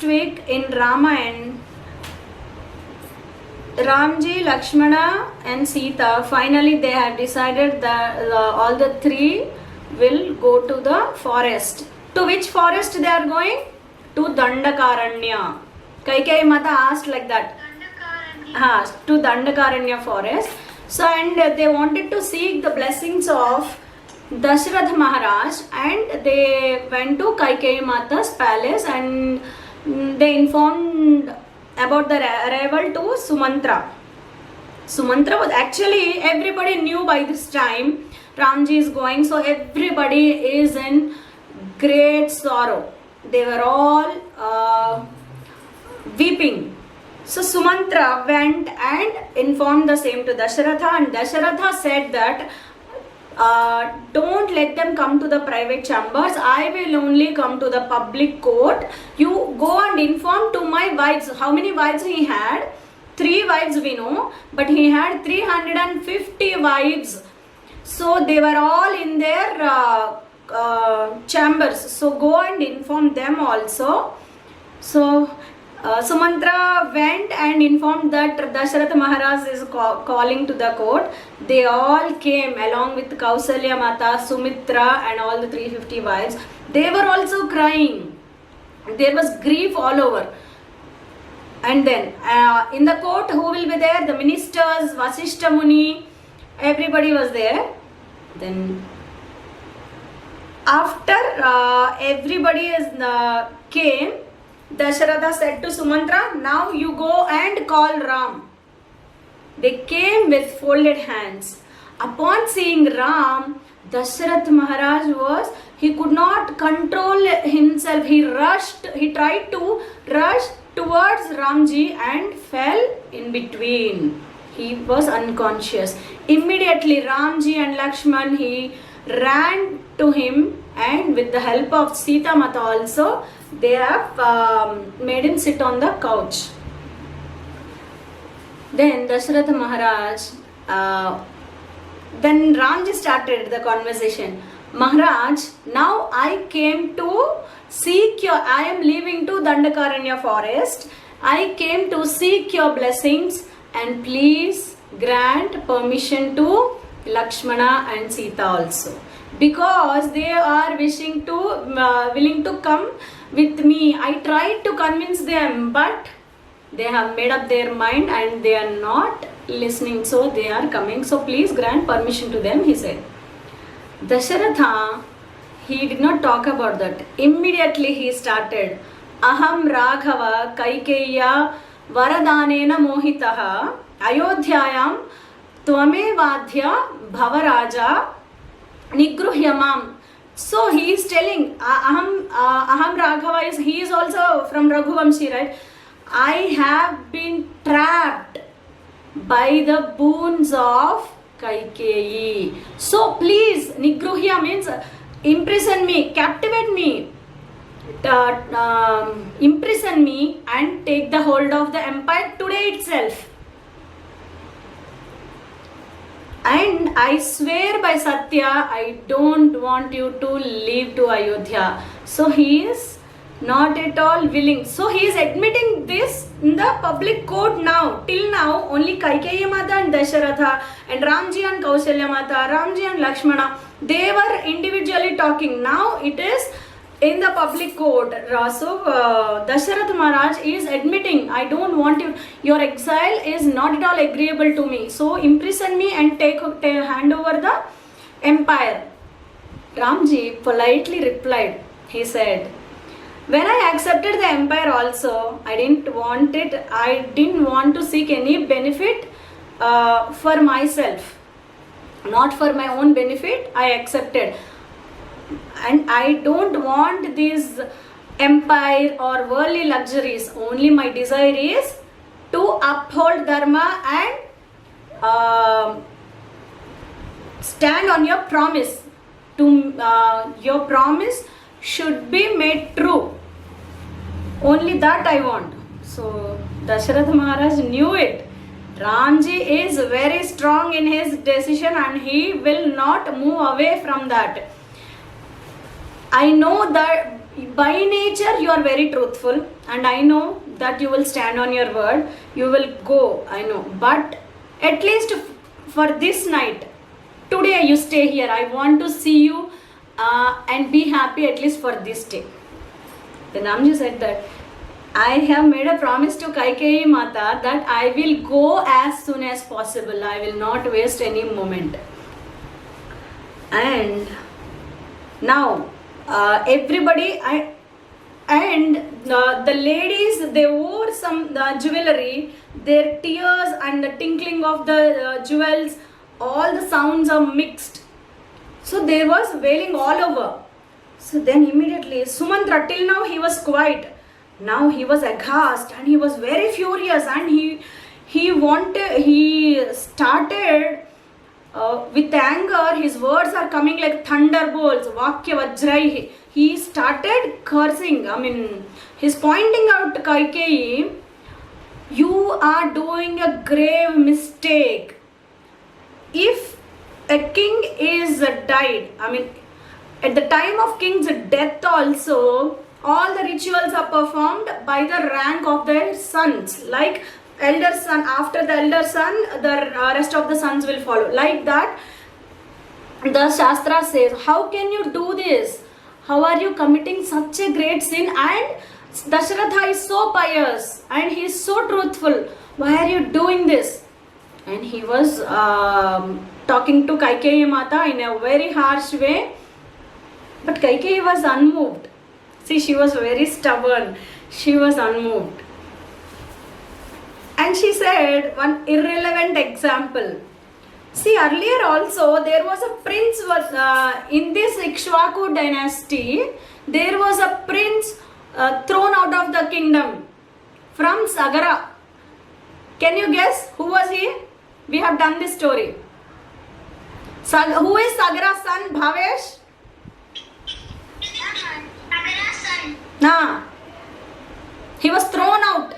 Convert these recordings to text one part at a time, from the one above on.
week in Ramayana, Ramji, Lakshmana and Sita, finally they have decided that all the three will go to the forest. To which forest they are going? To Dandakaranya. Kaikeyi Mata asked like that. To Dandakaranya forest. So and they wanted to seek the blessings of Dasharath Maharaj, and they went to Kaikeyi Mata's palace and they informed about the arrival to Sumantra. Sumantra was actually, everybody knew by this time Ramji is going, so everybody is in great sorrow. They were all weeping. So Sumantra went and informed the same to Dasharatha, and Dasharatha said that don't let them come to the private chambers. I will only come to the public court. You go and inform to my wives. How many wives he had? 3 wives we know, but he had 350 wives. So they were all in their chambers. So go and inform them also. So Sumantra went and informed that Dasharath Maharaj is calling to the court. They all came along with Kausalya Mata, Sumitra and all the 350 wives. They were also crying. There was grief all over. And then in the court, who will be there? The ministers, Vasishta Muni, everybody was there. Then after everybody came, Dasharatha said to Sumantra, now you go and call Ram. They came with folded hands. Upon seeing Ram, Dasharath Maharaj he could not control himself. He tried to rush towards Ramji and fell in between. He was unconscious. Immediately Ramji and Lakshman, he ran to him, and with the help of Sita Mata also, they have made him sit on the couch. Then Dasharath Maharaj, then Ramji started the conversation. Maharaj, now I came to seek I am leaving to Dandakaranya forest. I came to seek your blessings, and please grant permission to Lakshmana and Sita also, because they are willing to come with me. I tried to convince them, but they have made up their mind and they are not listening, so they are coming. So please grant permission to them, he said. Dasharatha, he did not talk about that. Immediately he started. Aham Raghava Kaikeya Varadanena Mohitaha Ayodhyayam Tvamevadhya Bhavaraja Nigruhyamam. So he is telling, Aham Raghava he is also from Raghuvamshi, right? I have been trapped by the boons of Kaikeyi. So please, Nigruhya means imprison me, captivate me, imprison me and take the hold of the empire today itself. And I swear by Satya, I don't want you to leave to Ayodhya. So he is not at all willing. So he is admitting this in the public court now. Till now, only Kaikeyi Mata and Dasharatha and Ramji and Kausalya Mata, Ramji and Lakshmana, they were individually talking. Now it is in the public court. So Dasharath Maharaj is admitting, I don't want you, your exile is not at all agreeable to me. So imprison me and hand over the empire. Ramji politely replied. He said, when I accepted the empire also, I didn't want to seek any benefit for myself. Not for my own benefit, I accepted. And I don't want these empire or worldly luxuries. Only my desire is to uphold dharma and stand on your promise. Your promise should be made true. Only that I want. So Dasharath Maharaj knew it. Ramji is very strong in his decision and he will not move away from that. I know that by nature you are very truthful, and I know that you will stand on your word, you will go, I know, but at least for this night, today you stay here, I want to see you and be happy at least for this day. Then Ramji said that I have made a promise to Kaikeyi Mata that I will go as soon as possible, I will not waste any moment. And now everybody, the ladies, they wore some jewelry, their tears and the tinkling of the jewels, all the sounds are mixed. So there was wailing all over. So then immediately Sumantra, till now he was quiet. Now he was aghast and he was very furious, and he started with anger. His words are coming like thunderbolts, Vakya Vajrai. He started cursing. I mean, he's pointing out to Kaikeyi, you are doing a grave mistake. If a king is died, I mean, at the time of king's death also, all the rituals are performed by the rank of their sons. Like elder son, after the elder son, the rest of the sons will follow. Like that, the Shastra says, how can you do this? How are you committing such a great sin? And Dasharatha is so pious and he is so truthful. Why are you doing this? And he was talking to Kaikeyi Mata in a very harsh way. But Kaikeyi was unmoved. See, she was very stubborn. She was unmoved. And she said one irrelevant example. See, earlier also there was a prince in this Ikshvaku dynasty. There was a prince thrown out of the kingdom from Sagara. Can you guess who was he? We have done this story. Who is Sagara's son? Bhavesh? Nah. He was thrown out.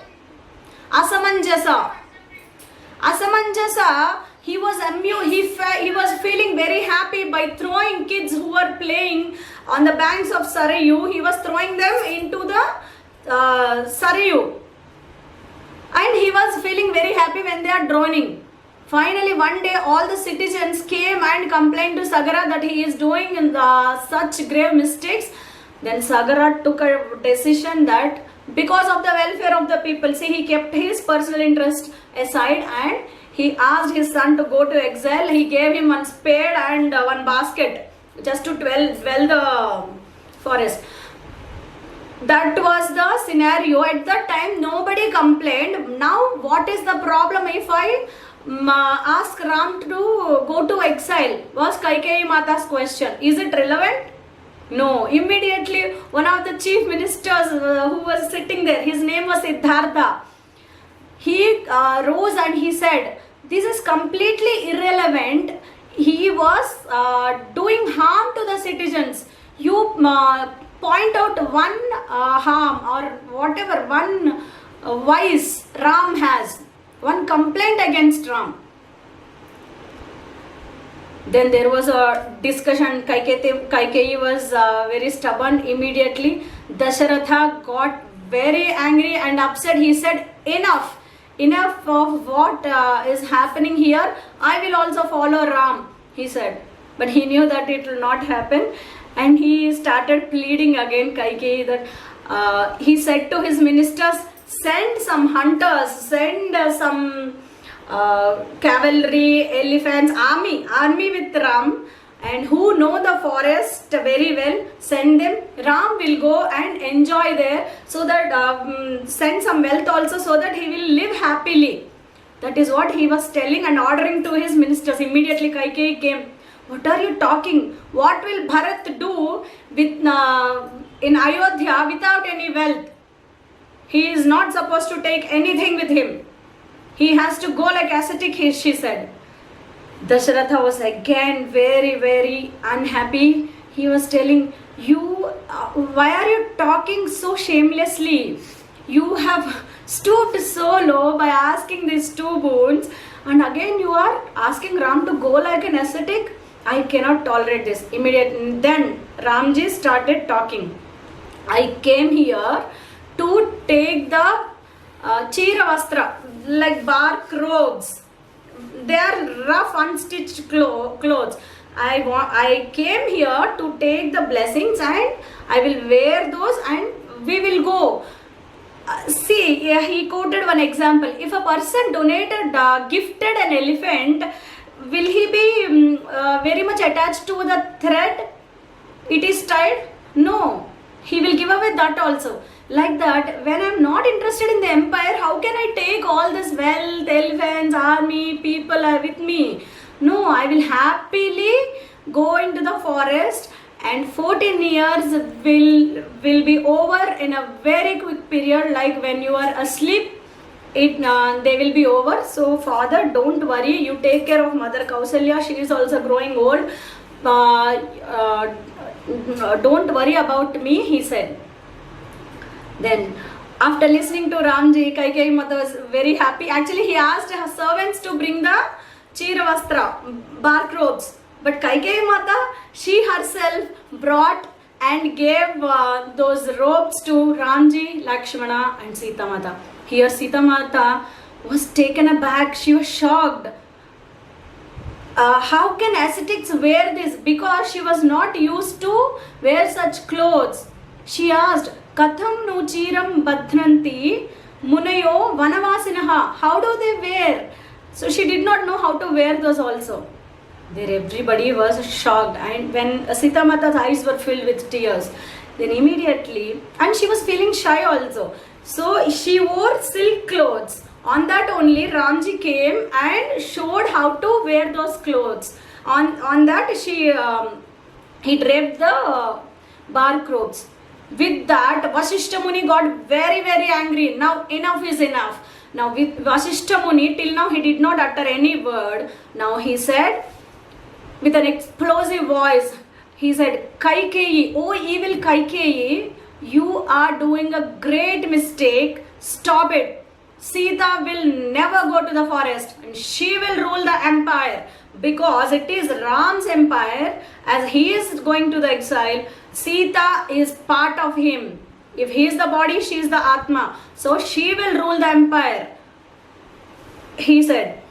Asamanjasa. He was amused. He was feeling very happy by throwing kids who were playing on the banks of Sarayu. He was throwing them into the Sarayu. And he was feeling very happy when they are drowning. Finally, one day, all the citizens came and complained to Sagara that he is doing such grave mistakes. Then Sagara took a decision that because of the welfare of the people, see, he kept his personal interest aside and he asked his son to go to exile. He gave him one spade and one basket just to dwell the forest. That was the scenario. At that time, nobody complained. Now, what is the problem if I ask Ram to go to exile? Was Kaikeyi Mata's question. Is it relevant? No. Immediately, one of the chief ministers who was sitting there, his name was Siddhartha. He rose and he said, this is completely irrelevant. He was doing harm to the citizens. You point out one harm or whatever, one vice Ram has, one complaint against Ram. Then there was a discussion. Kaikeyi was very stubborn. Immediately, Dasharatha got very angry and upset. He said, enough of what is happening here. I will also follow Ram, he said. But he knew that it will not happen. And he started pleading again Kaikeyi that he said to his ministers, send some hunters, send some cavalry, elephants, army with Ram, and who know the forest very well, send them. Ram will go and enjoy there, so that send some wealth also, so that he will live happily. That is what he was telling and ordering to his ministers. Immediately Kaikeyi came. What are you talking? What will Bharat do with in Ayodhya without any wealth? He is not supposed to take anything with him. He has to go like ascetic, she said. Dasharatha was again very, very unhappy. He was telling, why are you talking so shamelessly? You have stooped so low by asking these two boons, and again you are asking Ram to go like an ascetic. I cannot tolerate this. Immediately, then Ramji started talking. I came here to take the Chiravastra, like bark robes. They are rough, unstitched clothes. I came here to take the blessings and I will wear those and we will go. See, he quoted one example. If a person gifted an elephant, will he be very much attached to the thread? It is tied? No. He will give away that also. Like that, when I am not interested in the empire, how can I take all this wealth, elephants, army, people are with me? No, I will happily go into the forest and 14 years will be over in a very quick period, like when you are asleep. They will be over. So father, don't worry, you take care of mother Kausalya, she is also growing old. Don't worry about me, he said. Then after listening to Ramji, Kaikeyi Mata was very happy. Actually, he asked her servants to bring the Chiravastra, bark robes. But Kaikeyi Mata, she herself brought and gave those robes to Ramji, Lakshmana and Sita Mata. Here Sita Mata was taken aback. She was shocked. How can ascetics wear this? Because she was not used to wear such clothes. She asked, Katham nu chiram badhranti munayo vanavasinaha. How do they wear? So she did not know how to wear those also. There everybody was shocked, and when Sita Mata's eyes were filled with tears, then immediately, and she was feeling shy also. So she wore silk clothes. On that only Ramji came and showed how to wear those clothes. On that he draped the bark robes. With that, Vasishta Muni got very angry. Now enough is enough. Now with Vasishta Muni, till now he did not utter any word. Now he said, with an explosive voice, he said, Kaikeyi, oh evil Kaikeyi, you are doing a great mistake. Stop it. Sita will never go to the forest and she will rule the empire, because it is Ram's empire. As he is going to the exile, Sita is part of him. If he is the body, she is the Atma. So she will rule the empire. He said,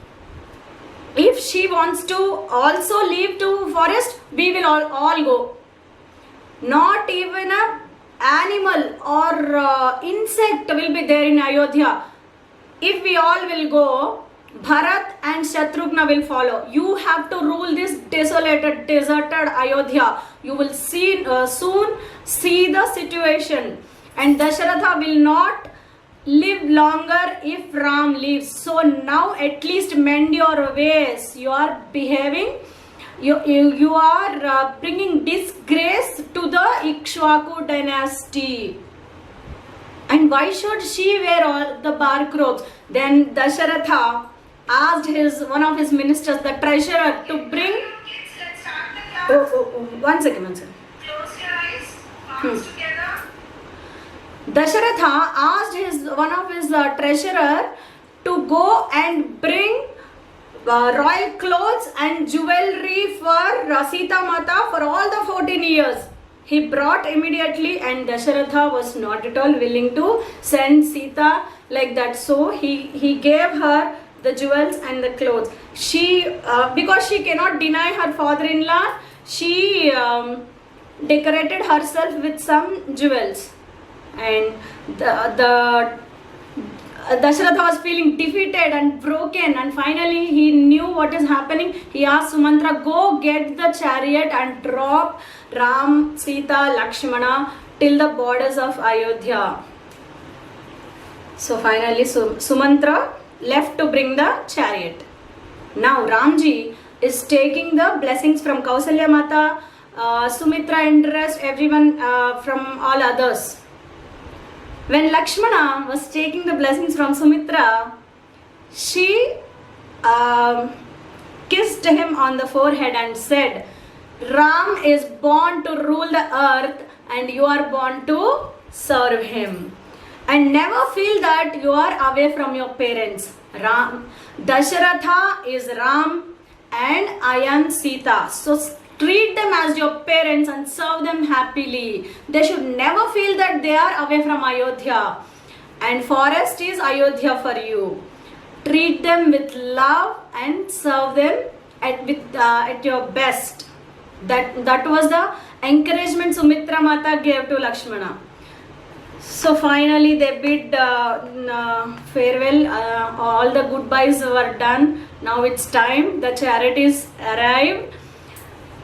if she wants to also leave to forest, we will all go. Not even an animal or insect will be there in Ayodhya. If we all will go, Bharat and Shatrughna will follow. You have to rule this desolated, deserted Ayodhya. You will soon see the situation. And Dasharatha will not live longer if Ram leaves. So now at least mend your ways. You are behaving, you are bringing disgrace to the Ikshvaku dynasty. And why should she wear all the bark robes? Then Dasharatha asked one of his ministers, the treasurer, to bring. One second. Close your eyes, palms together. Dasharatha asked one of his treasurer to go and bring royal clothes and jewelry for Sita Mata for all the 14 years. He brought immediately, and Dasharatha was not at all willing to send Sita like that. So he gave her the jewels and the clothes. She, because she cannot deny her father-in-law, she decorated herself with some jewels. And the Dasharatha was feeling defeated and broken, and finally he knew what is happening. He asked Sumantra, go get the chariot and drop Ram, Sita, Lakshmana till the borders of Ayodhya. So finally Sumantra left to bring the chariot. Now Ramji is taking the blessings from Kausalya Mata, Sumitra and rest, everyone from all others. When Lakshmana was taking the blessings from Sumitra, she kissed him on the forehead and said, Ram is born to rule the earth and you are born to serve him. And never feel that you are away from your parents. Dasharatha is Ram and I am Sita. So Treat them as your parents and serve them happily. They should never feel that they are away from Ayodhya. And forest is Ayodhya for you. Treat them with love and serve them at your best. That was the encouragement Sumitra Mata gave to Lakshmana. So finally they bid farewell. All the goodbyes were done. Now it's time. The chariot is arrived.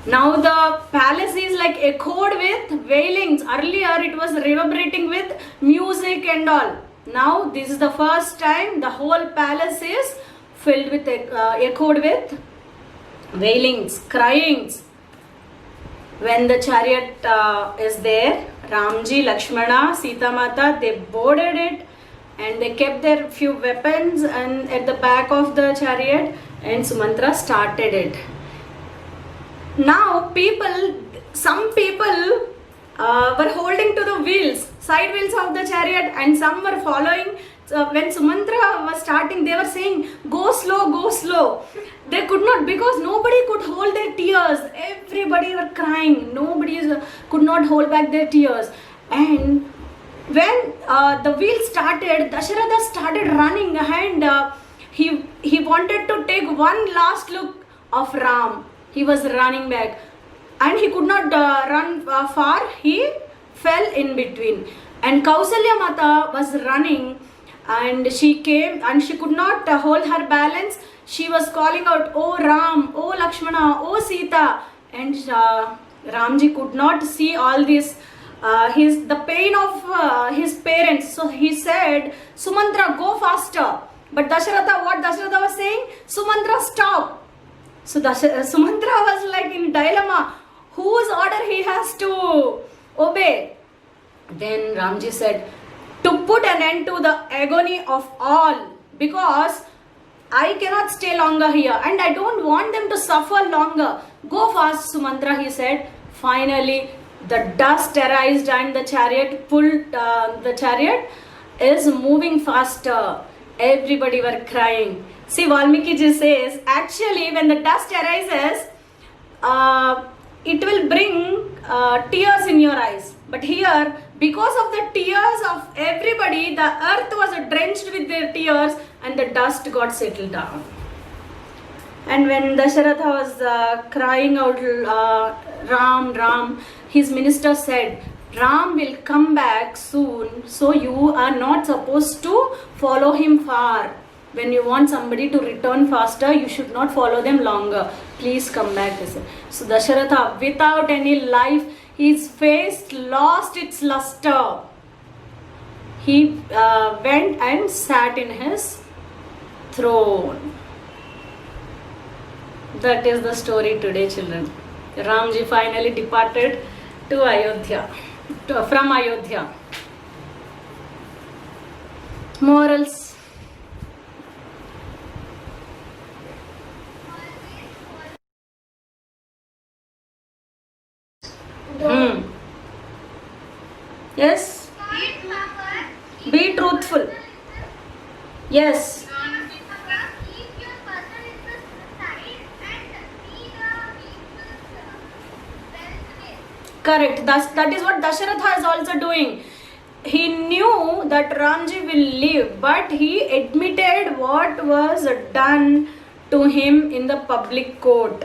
Now the palace is like echoed with wailings. Earlier it was reverberating with music and all. Now this is the first time the whole palace is filled with echoed with wailings, cryings. When the chariot is there, Ramji, Lakshmana, Sita Mata, they boarded it and they kept their few weapons and at the back of the chariot, and Sumantra started it. Now some people were holding to the wheels, side wheels of the chariot, and some were following. When Sumantra was starting, they were saying, go slow, go slow. They could not, because nobody could hold their tears. Everybody were crying. Nobody could not hold back their tears. And when the wheel started, Dasharatha started running and he wanted to take one last look of Ram. He was running back and he could not run far. He fell in between. And Kausalya Mata was running and she came and she could not hold her balance. She was calling out, oh Ram, oh Lakshmana, oh Sita. And Ramji could not see all this, the pain of his parents. So he said, Sumantra, go faster. But what Dasharatha was saying? Sumantra, stop. So Sumantra was like in dilemma, whose order he has to obey. Then Ramji said, to put an end to the agony of all, because I cannot stay longer here and I don't want them to suffer longer. Go fast, Sumantra, he said. Finally, the dust arised and the chariot the chariot is moving faster. Everybody were crying. See, Valmiki ji says, actually when the dust arises, it will bring tears in your eyes. But here, because of the tears of everybody, the earth was drenched with their tears and the dust got settled down. And when Dasharatha was crying out, Ram, Ram, his minister said, Ram will come back soon, so you are not supposed to follow him far. When you want somebody to return faster, you should not follow them longer. Please come back. So Dasharatha, without any life, his face lost its luster. He went and sat in his throne. That is the story today, children. Ramji finally departed to Ayodhya, from Ayodhya. Morals. Yes. Be truthful. Yes. Correct. That is what Dasharatha is also doing. He knew that Ramji will live, but he admitted what was done to him in the public court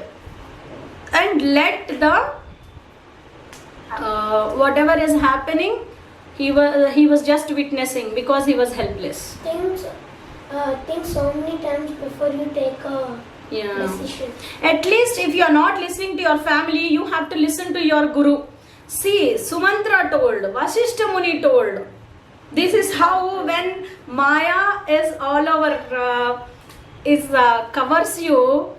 and let the whatever is happening, he was just witnessing because he was helpless. Think so many times before you take a decision. At least if you are not listening to your family, you have to listen to your guru. See, Sumantra told, Vasishtha Muni told. This is how when Maya is all over, covers you,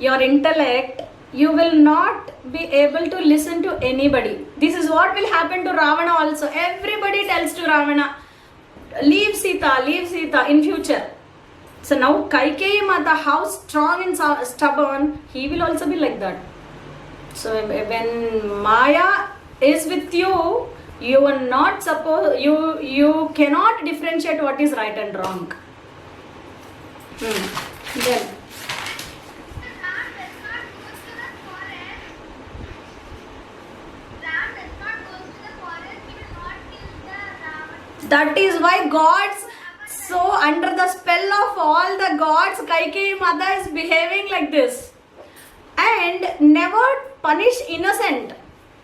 your intellect, you will not be able to listen to anybody. This is what will happen to Ravana also. Everybody tells to Ravana, leave Sita in future. So now Kaikeyi Mata, how strong and stubborn, he will also be like that. So when Maya is with you, you are not supposed, you cannot differentiate what is right and wrong. Then That is why gods, so under the spell of all the gods, Kaikeyi Mata is behaving like this. And never punish innocent.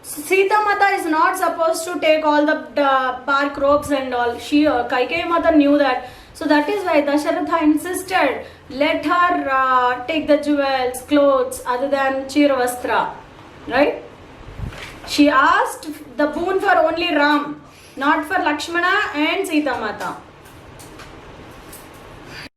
Sita Mata is not supposed to take all the bark ropes and all. Kaikeyi Mata knew that. So that is why Dasharatha insisted, let her take the jewels, clothes, other than Chiravastra. Right? She asked the boon for only Ram, not for Lakshmana and Sita Mata.